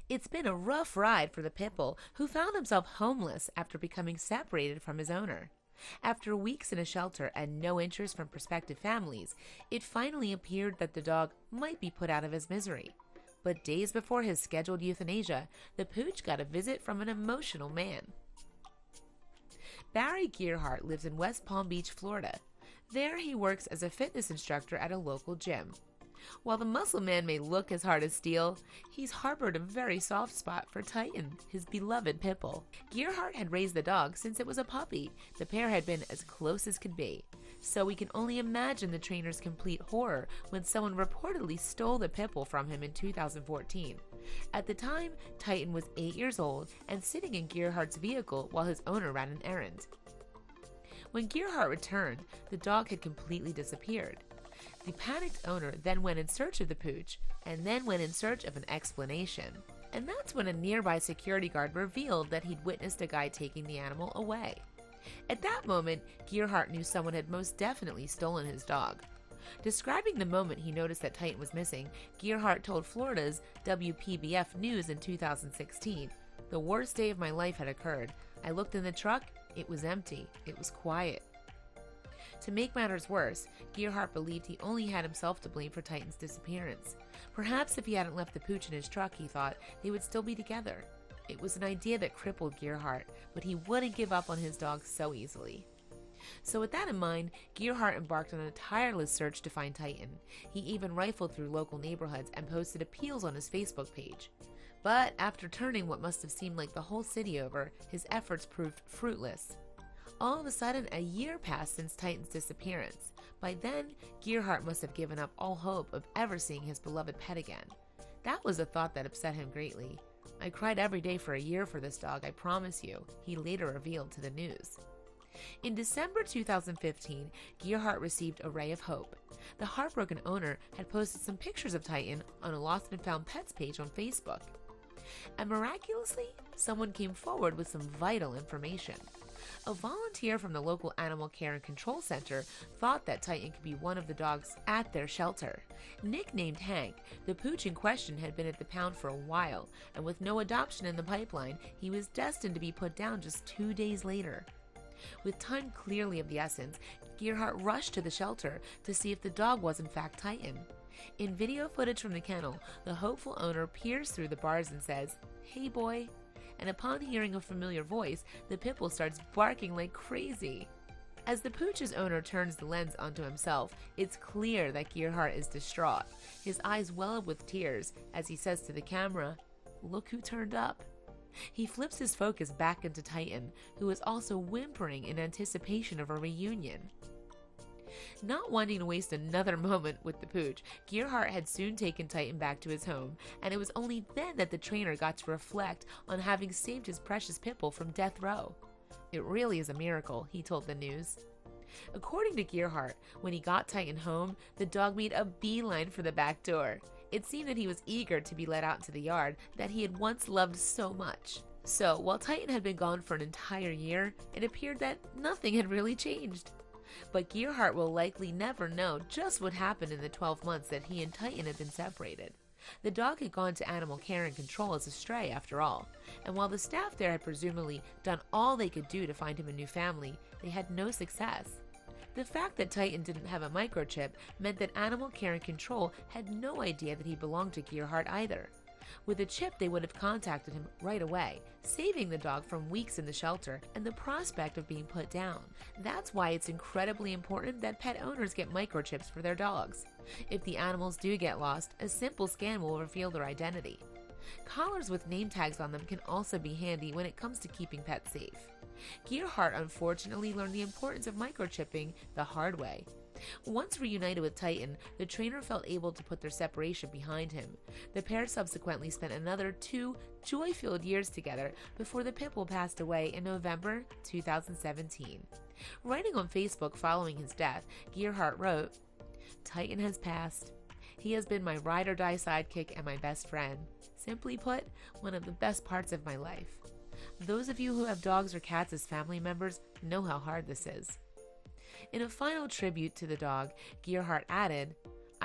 It's been a rough ride for the Pitbull, who found himself homeless after becoming separated from his owner. After weeks in a shelter and no interest from prospective families, it finally appeared that the dog might be put out of his misery. But days before his scheduled euthanasia, the pooch got a visit from an emotional man. Barry Gearhart lives in West Palm Beach, Florida. There he works as a fitness instructor at a local gym. While the muscle man may look as hard as steel, he's harbored a very soft spot for Titan, his beloved Pitbull. Gearhart had raised the dog since it was a puppy. The pair had been as close as could be. So we can only imagine the trainer's complete horror when someone reportedly stole the Pitbull from him in 2014. At the time, Titan was 8 years old and sitting in Gearhart's vehicle while his owner ran an errand. When Gearhart returned, the dog had completely disappeared. The panicked owner then went in search of the pooch, and then went in search of an explanation. And that's when a nearby security guard revealed that he'd witnessed a guy taking the animal away. At that moment, Gearhart knew someone had most definitely stolen his dog. Describing the moment he noticed that Titan was missing, Gearhart told Florida's WPBF News in 2016, "The worst day of my life had occurred. I looked in the truck, it was empty, it was quiet." To make matters worse, Gearhart believed he only had himself to blame for Titan's disappearance. Perhaps if he hadn't left the pooch in his truck, he thought, they would still be together. It was an idea that crippled Gearhart, but he wouldn't give up on his dog so easily. So with that in mind, Gearhart embarked on a tireless search to find Titan. He even rifled through local neighborhoods and posted appeals on his Facebook page. But after turning what must have seemed like the whole city over, his efforts proved fruitless. All of a sudden, a year passed since Titan's disappearance. By then, Gearhart must have given up all hope of ever seeing his beloved pet again. That was a thought that upset him greatly. "I cried every day for a year for this dog, I promise you," he later revealed to the news. In December 2015, Gearhart received a ray of hope. The heartbroken owner had posted some pictures of Titan on a Lost and Found Pets page on Facebook. And miraculously, someone came forward with some vital information. A volunteer from the local Animal Care and Control Center thought that Titan could be one of the dogs at their shelter. Nicknamed Hank, the pooch in question had been at the pound for a while, and with no adoption in the pipeline, he was destined to be put down just 2 days later. With time clearly of the essence, Gearhart rushed to the shelter to see if the dog was in fact Titan. In video footage from the kennel, the hopeful owner peers through the bars and says, "Hey boy," and upon hearing a familiar voice, the Pitbull starts barking like crazy. As the pooch's owner turns the lens onto himself, it's clear that Gearhart is distraught. His eyes well up with tears as he says to the camera, "Look who turned up." He flips his focus back into Titan, who is also whimpering in anticipation of a reunion. Not wanting to waste another moment with the pooch, Gearhart had soon taken Titan back to his home, and it was only then that the trainer got to reflect on having saved his precious Pitbull from death row. "It really is a miracle," he told the news. According to Gearhart, when he got Titan home, the dog made a beeline for the back door. It seemed that he was eager to be let out into the yard that he had once loved so much. So, while Titan had been gone for an entire year, it appeared that nothing had really changed. But Gearhart will likely never know just what happened in the 12 months that he and Titan had been separated. The dog had gone to Animal Care and Control as a stray after all, and while the staff there had presumably done all they could do to find him a new family, they had no success. The fact that Titan didn't have a microchip meant that Animal Care and Control had no idea that he belonged to Gearhart either. With a chip, they would have contacted him right away, saving the dog from weeks in the shelter and the prospect of being put down. That's why it's incredibly important that pet owners get microchips for their dogs. If the animals do get lost, a simple scan will reveal their identity. Collars with name tags on them can also be handy when it comes to keeping pets safe. Gearhart unfortunately learned the importance of microchipping the hard way. Once reunited with Titan, the trainer felt able to put their separation behind him. The pair subsequently spent another 2 joy-filled years together before the Pitbull passed away in November 2017. Writing on Facebook following his death, Gearhart wrote, "Titan has passed. He has been my ride-or-die sidekick and my best friend. Simply put, one of the best parts of my life. Those of you who have dogs or cats as family members know how hard this is." In a final tribute to the dog, Gearhart added,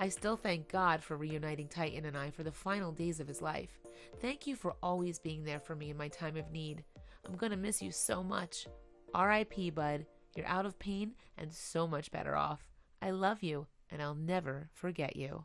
I still thank God for reuniting Titan and I for the final days of his life. Thank you for always being there for me in my time of need. I'm gonna miss you so much. R.I.P. bud. You're out of pain and so much better off. I love you, and I'll never forget you.